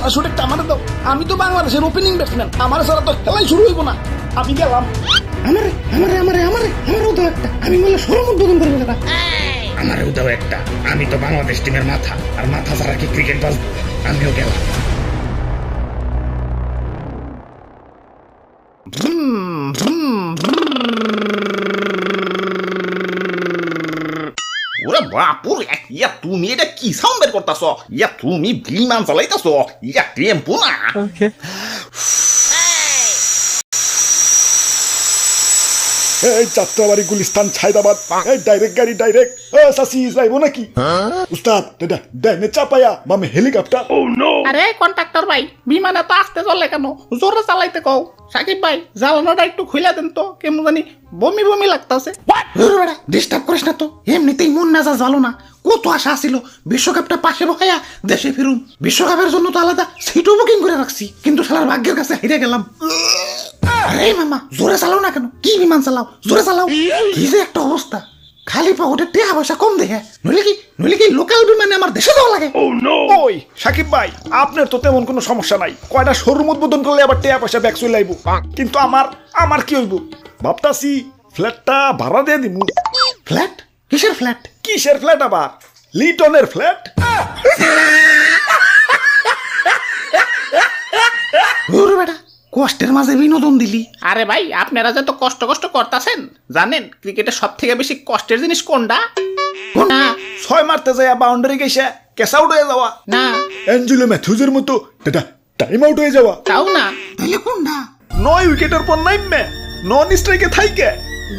Parachute একটা আমারে দাও। আমি তো বাংলাদেশের ওপেনিং ব্যাটসম্যান, আমার ছাড়া তো খেলাই শুরু হইব না। আমি গেলাম। আমারও দাও একটা, আমি বলে শোরুম উদ্বোধন করবো দাদা। আমারও দাও একটা, আমি তো বাংলাদেশ টিমের মাথা, আর মাথা ছাড়া কি ক্রিকেট বাজবো? আমিও গেলাম। ওরে বাপুরে, ইয়া তুমি এটা কি সাউন্ড বের করতেছ? ইয়া তুমি বিমান চালাইতেছ? ইয়া টেম্পো না? এই যাত্রাবাড়ি গুলিস্তান ছাইদাবাদ, এই ডাইরেক্ট গাড়ি ডাইরেক্ট। সাসি যাইবো নাকি? উস্তাদ দাদা ডাইনে চাপায়া মামে হেলিকপ্টার। আরে কন্ট্রাক্টর ভাই, বিমান এত আস্তে চলে কেন? জোরে চালাইতে কও। সাকিব ভাই, জ্বালানোটা একটু খুলে দেন তো, কেমন জানি বমি বমি লাগতাছে। ডিস্টার্ব করিস না তো, এমনিতেই মন মেজাজ ভালো না। কত আশা ছিল বিশ্বকাপটা পাশে বহাইয়া দেশে ফিরুম, বিশ্বকাপের জন্য তো আলাদা সিটও বুকিং করে রাখছি, কিন্তু শালার ভাগ্যের কাছে হেরে গেলাম। আরে মামা, জোরে চালাও না কেন? কি বিমান চালাও, জোরে চালাও। কি যে একটা অবস্থা, খালি পকেটে টাকা পয়সা কম দেখে, নইলে কি লোকাল বিমানে আমার দেশে যাওয়া লাগে। ওই সাকিব ভাই, আপনার তো তেমন কোনো সমস্যা নাই, কয়টা শোরুম উদ্বোধন করলে আবার টাকা পয়সা ব্যাক চলে আইব। কিন্তু আমার কি হইব ভাবতাছি, ফ্ল্যাটটা ভাড়া দিয়ে দিমু। ফ্ল্যাট? কিসের ফ্ল্যাট? কিসের ফ্ল্যাট আবার? লিটনের ফ্ল্যাট। ওরে বেটা, কষ্টের মাঝে বিনোদন দিলি। আরে ভাই, আপনারা যে তো কষ্ট করতেছেন, জানেন ক্রিকেটের সব থেকে বেশি কষ্টের জিনিস কোনটা? কোনটা? 6 মারতে যায় বাউন্ডারি গেছে ক্যাশ আউট হয়ে যাওয়া। না, অ্যাঞ্জেলো ম্যাথিউজের মতো দাদা টাইম আউট হয়ে যাওয়া। তাও না। তাহলে কোনটা? 9 উইকেটের পর নাইমে নন স্ট্রাইকে থাইকে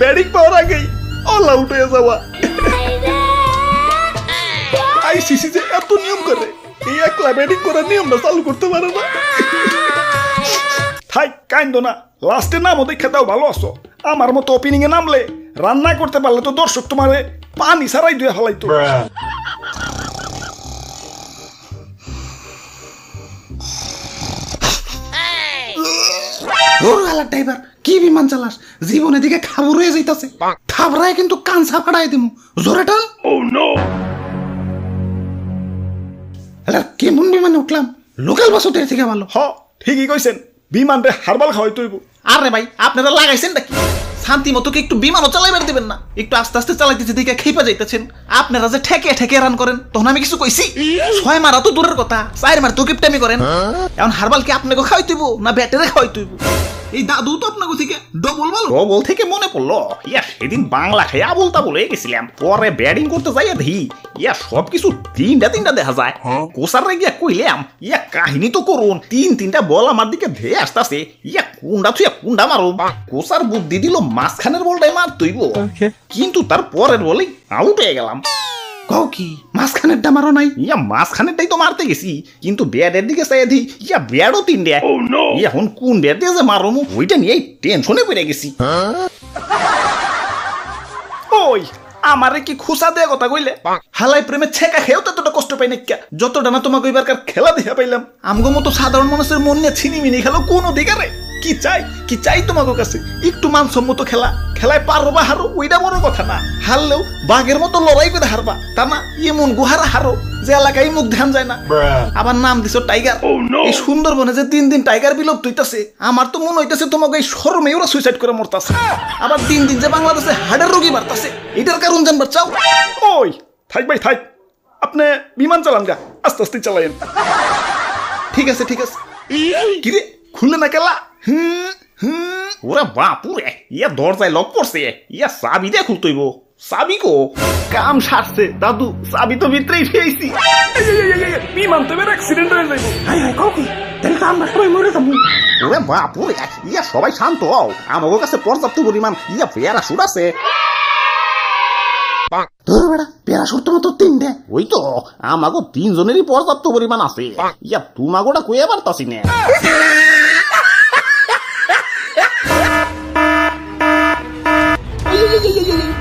ব্যাটিং পাওয়ার আগেই অল আউট হয়ে যাওয়া। আইসিসি যে এত নিয়ম করে, এই একলা ব্যাটিং করার নিয়মটা চালু করতে পারে না। থাই কাইন্দ না, লাস্টে নামও দেখা দাও ভালো আছো। আমার মতো ওপেনিং এ নামলে রান্না করতে পারলে তো দর্শক তোমারে পানি ছাড়াই দিয়ে হালাইতো। ড্রাইভার, কি বিমান চালাস? জীবনে দিকে খাবর হয়ে যাইতাছে। থাবরায় কিন্তু কানসা ফাড়াই দিমু। জোরে টান। কেমন বিমানে উঠলাম? লোকাল বাসের থেকে ভালো। হ ঠিকই কইছেন, বিমান রে হারবাল খাওয়াই তৈব। আরে ভাই, আপনারা লাগাইছেন নাকি? শান্তি মতো কি একটু বিমানও চালাইবার দিবেন না? একটু আস্তে আস্তে চালাইতেছে দিকে খেপা যাইতেছেন। আপনারা যে ঠেকে রান করেন, তখন আমি কিছু কইছি? 6 মারা তো দূরের কথা, 4 মার তো কিপটামি করেন। এখন হারবাল কি আপনাকে খাওয়াই তুইব না ব্যাটারে খাওয়াই তুইব? এই দাদু তো আপনাকে থেকে ডবল থেকে মনে পড়লো, ইয়া সেদিন বাংলা খেয়ে আবল তাবল হয়ে গেছিলাম। পরে ব্যাটিং করতে যাইয়া দেখি ইয়া সবকিছু তিনটা দেখা যায়। কোসারে গিয়া কইলাম, ইয়া কাহিনী তো করুন, তিনটা বল আমার দিকে ধেয়ে আসতেছে, ইয়া কুন্ডা মারো। কোসার বুদ্ধি দিল মাঝখানের বলটাই মার তুইব, কিন্তু তার পরের বলেই আউট হয়ে গেলাম। কও কি মাঝখানেরটা মারো নাই? ইয়া মাঝখানেরটাই তো মারতে গেছি, কিন্তু ব্যাটের দিকে চাই দি ইয়া ব্যাটও 3টা। এখন কোন ব্যাট দিয়ে যে মারো ওইটা নিয়ে টেনশনে পড়ে গেছি। ওই আমারে কি খুশা দেয়া কথা কইলে? হালাই প্রেমে ছেকা খেয়েও ততটা কষ্ট পাই না, যতটা না তোমাকে এবারকার খেলা দেখা পাইলাম। আমগো মতো সাধারণ মানুষের মন নিয়ে ছিনিমিনি খেলো কোন অধিকারে? কি চাই তোমাদের কাছে? একটু মানসম্মত খেলা, খেলায় পারো বা হারো ওইটা বড় কথা না। হারলেও বাঘের মতো লড়াই করে হারবা, তা না এমন গুহারা হারো যে এলাকায় মুখ ধ্যান যায় না। আবার নাম দিছো টাইগার। এই সুন্দরবনে যে দিন টাইগার বিলুপ্ত হইতাছে, আমার তো মনে হইতাছে তোমাকে এই শরমে ওরা সুইসাইড করে মরতাছে। আবার দিন যে বাংলাদেশে হার্টের রোগী বাড়তাছে, এটার কারণ জানবার চাও? ওই থাক ভাই থাক, আপনি বিমান চালান গা, আস্তে আস্তে চালাইন। ঠিক আছে কিরে খুললে না কেলা? ওরা বাপুরে, ইয়া দরজায় লক পড়ছে, ইয়া চাবি দিয়ে খুলতইব। চাবি কো? কাম সারছে দাদু, চাবি তো ভিতরেই ফেয়েছি। বিমান তো এবার অ্যাক্সিডেন্ট হয়ে যাইব। তাহলে তো আমরা সবাই মরে যাবো। ওরে বাপুরে, ইয়া সবাই শান্ত হও, আমাদের কাছে পর্যাপ্ত পরিমাণ ইয়া প্যারাশুট আছে। প্যারাশুট তো মাত্র 3টে। ওই তো আমাগো 3 জনেরই পর্যাপ্ত পরিমাণ আছে। ইয়া তোমাগোটা কইয়া পারতাছি না।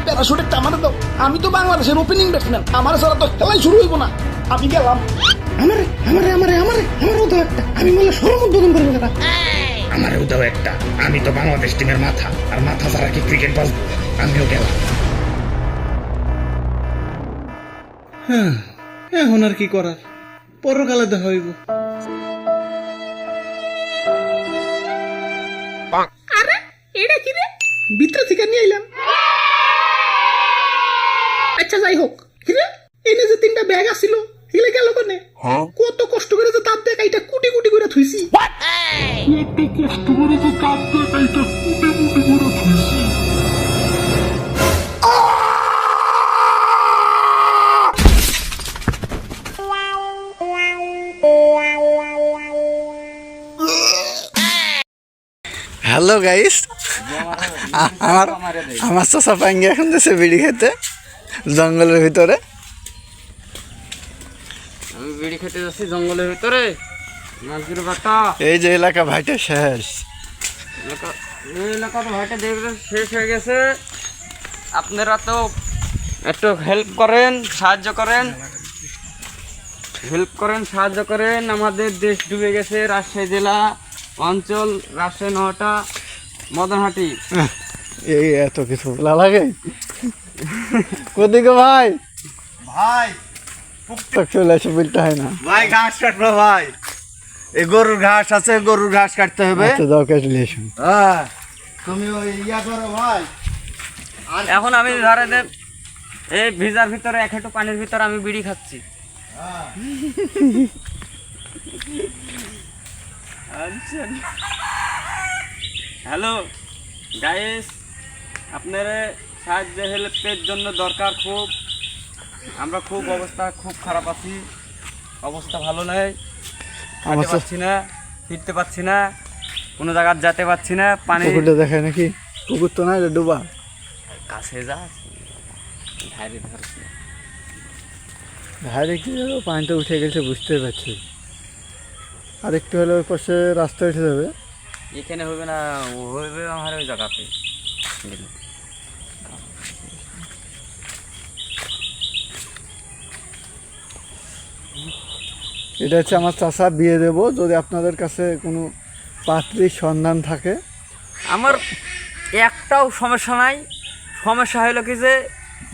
প্যারাশুট একটা আমারে দাও। আমি তো বাংলাদেশের ওপেনিং ব্যাটসম্যান, আমার ছাড়া তো খেলাই শুরু হইব না। আমি গেলাম। আমারও দাও একটা, আমি বলে শোরুম উদ্বোধন করবো দাদা। আমারও দাও একটা, আমি তো বাংলাদেশ টিমের মাথা, আর মাথা ছাড়া কি ক্রিকেট বাজবো? আমিও গেলাম। এখন আর কি করার, পরকালে দেখা হইব। ভিতরে থেকে নিয়ে এলাম। আচ্ছা যাই হোক, কিরে এনে যে 3টা ব্যাগ আছিল এগুলো গেল কোনে? কত কষ্ট করে যে তার দেখ এইটা কুটি কুটি করে থুইছি। হ্যালো গাইস, আমার আমার চাচা পাঙ্গি এখন দেশে বিড়ি খেতে জঙ্গলের ভিতরে। আমি বিড়ি খেতে যাচ্ছি জঙ্গলের ভিতরে। নাজগুর বাটা এই যে এলাকা ভাইটা শেষ। এই এলাকা তো ভাইটা দেখবেন শেষ হয়ে গেছে। আপনারা তো একটু হেল্প করেন, সাহায্য করেন, সাহায্য করেন। আমাদের দেশ ডুবে গেছে। রাজশাহী জেলা অঞ্চল, রাজশাহী নটা, মদনহাটি। এই এত কিছু বলা লাগে কোদিকে ভাই? ভাই তো চলে এসে বলতে হয় না ভাই ঘাস কাটবো ভাই, এই গরুর ঘাস আছে, গরুর ঘাস কাটতে হবে। আচ্ছা যাও কেটে এসো। হ্যাঁ তুমি ওই ইয়া করো ভাই। এখন আমি ধরে দেব এই ভিজার ভিতরে 1 হাঁটু পানির ভিতরে আমি বিড়ি খাচ্ছি। আচ্ছা হ্যালো গাইস, আপনার সাহায্য হেল্পের জন্য দরকার খুব। আমরা খুব অবস্থা খুব খারাপ আছি, অবস্থা ভালো নাই। আমার খেতে পাচ্ছি না, ফিরতে পাচ্ছি না, কোনো জায়গায় যেতে পাচ্ছি না। পানি পুকুরটা দেখায় নাকি? পুকুর তো না, এটা ডুবা। কাছে যা ধারে ধরছে। ধারে কি যাবো, পানিটা উঠে গেছে বুঝতে পারছি। আর একটু হলে ওই পাশে রাস্তা উঠে যাবে। এখানে হবে না, হবে আমার ওই জায়গাতে। এটা হচ্ছে আমার চাচা, বিয়ে দেবো। যদি আপনাদের কাছে কোনো পাত্রীর সন্ধান থাকে। আমার একটাও সমস্যা নাই। সমস্যা হলো কি যে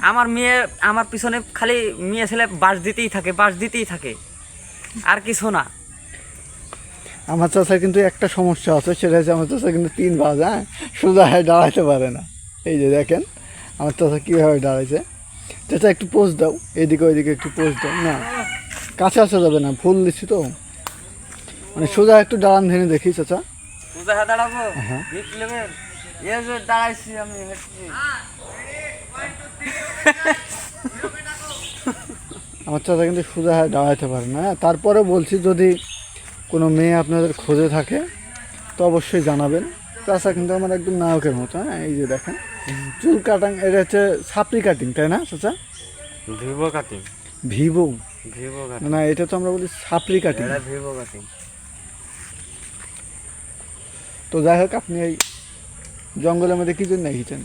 আমার মেয়ে আমার পিছনে খালি মেয়ে ছেলে বাস দিতেই থাকে, আর কিছু না। আমার চাচার কিন্তু একটা সমস্যা আছে, সেটা হচ্ছে আমার চাচা কিন্তু 3 বাজ, হ্যাঁ, সোজা হয়ে দাঁড়াইতে পারে না। এই যে দেখেন আমার চাচা কীভাবে দাঁড়াইছে। চাচা একটু পোজ দাও, এদিকে ওইদিকে একটু পোজ দাও। না কাছে আসা যাবে না, ফুল দিচ্ছি তো, মানে সোজা একটু দাঁড়ান ধরে দেখি চাচা। সোজা হয়ে দাঁড়াবো, হ্যাঁ। হিট নেবেন। এই যে দাঁড়াইছি আমি, হেঁটছি। আমার চাচা কিন্তু সোজা হয়ে দাঁড়াইতে পারে না। তারপরে বলছি, যদি কোনো মেয়ে আপনাদের খোঁজে থাকে তো অবশ্যই জানাবেন। চাচা কিন্তু আমার একদম নায়কের মতো। হ্যাঁ, এই যে দেখেন চুল কাটাং, এটা হচ্ছে সাপড়ি কাটিং, তাই না চাচা? Vivo cutting, Vivo Vivo cutting, না, এটা তো আমরা বলি সাপড়ি কাটিং। এটা ভিভো কাটিং। তো যাই হোক, আপনি এই জঙ্গলের মধ্যে কি জন্য এসেছেন?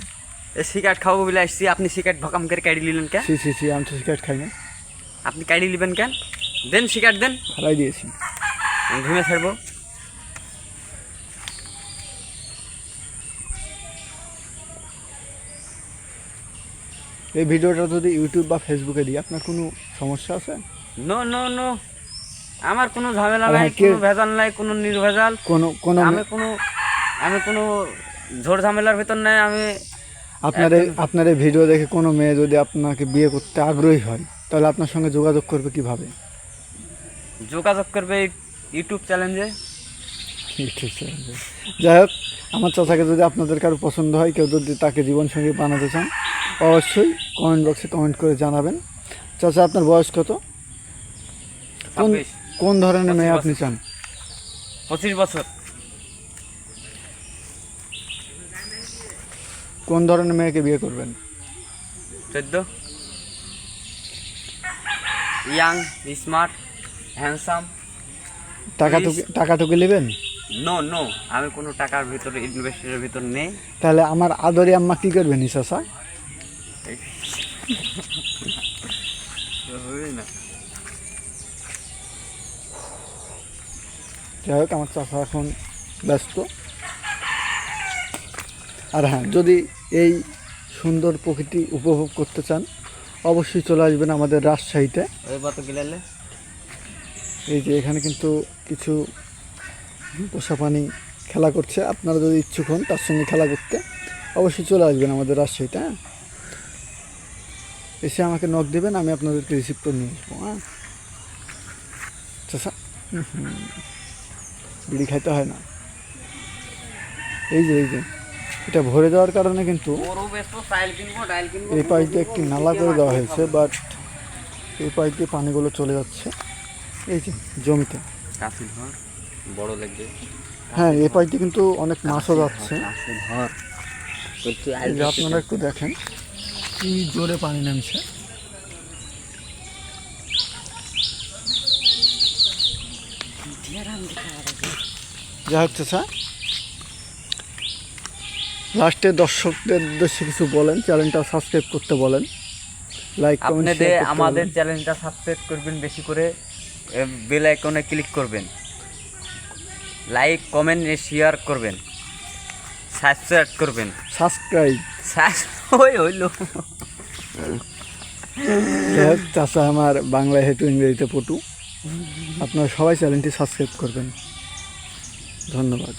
এই সিগারেট খাবো বলে আসছি। আপনি সিগারেট ভকাম করে কাটি নিলেন কেন? সি আমি তো সিগারেট খাই না। আপনি কাটি নেবেন কেন? দেন সিগারেট দেন, হারাই দিয়েছি। ঘুমে ছাড়বো। এই ভিডিওটা যদি ইউটিউব বা ফেসবুকে দিই, আপনার কোনো সমস্যা আছে? নো নো নো, আমার কোনো ঝামেলা আর নাই, হ্যাঁ, কোনো ভেজাল নাই, কোনো নির্ভেজাল। কোনো আমি কোনো ঝোড় ঝামেলার ভিতর নাই। আমি আপনার এই ভিডিও দেখে কোনো মেয়ে যদি আপনাকে বিয়ে করতে আগ্রহী হয়, তাহলে আপনার সঙ্গে যোগাযোগ করবে কিভাবে? যোগাযোগ করবে ইউটিউব চ্যানেলে। যাই হোক, আমার চাচাকে যদি আপনাদের কারো পছন্দ হয়, কেউ যদি তাকে জীবনসঙ্গী বানাতে চান, অবশ্যই কমেন্ট বক্সে কমেন্ট করে জানাবেন। চাচা আপনার বয়স কত? কোন ধরনের মেয়ে আপনি চান? 25 বছর। কোন ধরনের মেয়েকে বিয়ে করবেন? 14। Young, smart, handsome. টাকাটুকু নেবেন? নো নো, আমি কোনো টাকার ভিতরে ইনভেস্টের ভিতর নেই। তাহলে আমার আদরি আম্মা কি করবেন চাচা? না, যাই হোক, আমার চাচা এখন ব্যস্ত। আর হ্যাঁ, যদি এই সুন্দর প্রকৃতি উপভোগ করতে চান, অবশ্যই চলে আসবেন আমাদের রাজশাহীতে। ওই বাতো গিলালে এই যে এখানে কিন্তু কিছু পোষা প্রাণী খেলা করছে। আপনারা যদি ইচ্ছুক হন তার সঙ্গে খেলা করতে, অবশ্যই চলে আসবেন আমাদের রাজশাহীতে, হ্যাঁ? এসে আমাকে নক দেবেন, আমি আপনাদেরকে রিসিভ করে নিয়ে আসবো, হ্যাঁ? চাচা বিড়ি খাইতে হয় না। এই যে এটা ভরে দেওয়ার কারণে কিন্তু এই পাইপ দিয়ে একটি নালা করে দেওয়া হয়েছে, বাট এই পাইপ দিয়ে পানিগুলো চলে যাচ্ছে এই যে জমিতে। বড় লাগবে। হ্যাঁ, এই পাইপ দিয়ে কিন্তু অনেক মাছও যাচ্ছে। এই যে আপনারা একটু দেখেন কি জোরে পানি নামছে। যা হচ্ছে স্যার, লাস্টে দর্শকদের উদ্দেশ্যে কিছু বলেন, চ্যানেলটা সাবস্ক্রাইব করতে বলেন, লাইক কমেন্ট আপনাদের শেয়ার করতে আমাদের বলেন। চ্যানেলটা সাবস্ক্রাইব করবেন, বেশি করে বেল আইকনে ক্লিক করবেন, লাইক কমেন্ট শেয়ার করবেন, সাবস্ক্রাইব করবেন। সাবস্ক্রাইব। ওই হইলো। চাচা আমার বাংলায় হেতু ইংরেজিতে পটু। আপনারা সবাই চ্যানেলটি সাবস্ক্রাইব করবেন। ধন্যবাদ।